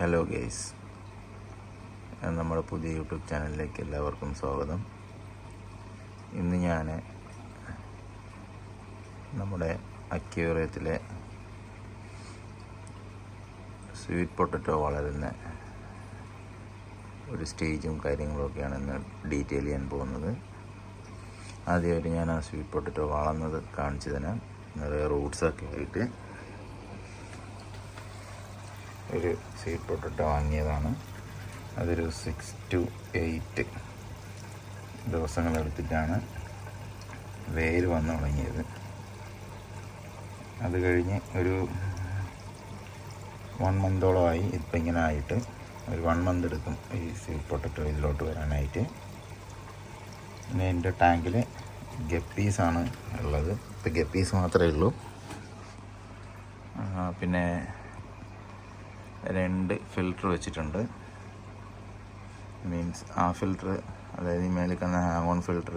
Hello guys, നമ്മുടെ പുതിയ YouTube ചാനലിലേക്ക് എല്ലാവർക്കും സ്വാഗതം. ഇന്ന് ഞാൻ നമ്മുടെ അക്വേറിയത്തിലെ സ്വീറ്റ് പൊട്ടറ്റോ വളരുന്ന ഒരു സ്റ്റേജും കാര്യങ്ങളൊക്കെയാണ് ഇന്ന് ഡീറ്റെയിൽ ചെയ്യാൻ പോകുന്നത്. ആദ്യമായിട്ട് ഞാൻ ആ സ്വീറ്റ് പൊട്ടറ്റോ വളർന്നത് കാണിച്ചു തരാം. നിറയെ റൂട്ട്സൊക്കെ ആയിട്ട് ഒരു സ്വീറ്റ് പൊട്ടറ്റോ വാങ്ങിയതാണ്. അതൊരു 6 to 8 ദിവസങ്ങളെടുത്തിട്ടാണ് വേര് വന്നു തുടങ്ങിയത്. അത് കഴിഞ്ഞ് ഒരു 1 മന്തോളമായി. ഇപ്പം ഇങ്ങനെ ആയിട്ട് ഒരു 1 മന്ത് എടുക്കും ഈ സ്വീറ്റ് പൊട്ടറ്റോ ഇതിലോട്ട് വരാനായിട്ട്. പിന്നെ എൻ്റെ ടാങ്കിൽ ഗപ്പീസാണ് ഉള്ളത്. ഇപ്പം ഗപ്പീസ് മാത്രമേ ഉള്ളൂ. പിന്നെ 2 ഫിൽറ്റർ വെച്ചിട്ടുണ്ട്. മീൻസ് ആ ഫിൽറ്റർ, അതായത് ഈ മേളിൽ കാണുന്ന ഹാങ് ഓൺ ഫിൽറ്റർ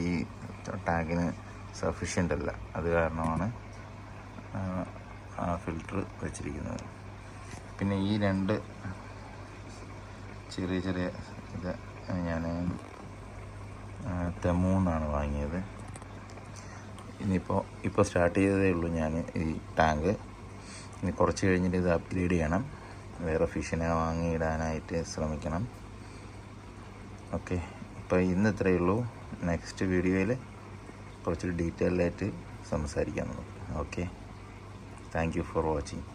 ഈ ടാങ്കിന് സഫീഷ്യൻ്റ് അല്ല. അത് കാരണമാണ് ആ ഫിൽറ്റർ വെച്ചിരിക്കുന്നത്. പിന്നെ ഈ 2 ചെറിയ ഇത് ഞാൻ തെമൂന്നാണ് വാങ്ങിയത്. ഇപ്പോൾ സ്റ്റാർട്ട് ചെയ്തതേ ഉള്ളൂ ഞാൻ ഈ ടാങ്ക്. ഇനി കുറച്ച് കഴിഞ്ഞിട്ട് ഇത് അപ്ഗ്രേഡ് ചെയ്യണം. വേറെ ഫിഷിനെ വാങ്ങിയിടാനായിട്ട് ശ്രമിക്കണം. ഓക്കെ, ഇപ്പോൾ ഇന്ന് ഇത്രയേ ഉള്ളൂ. നെക്സ്റ്റ് വീഡിയോയിൽ കുറച്ച് ഡീറ്റെയിൽഡായിട്ട് സംസാരിക്കാം നമുക്ക്. Okay, thank you for watching.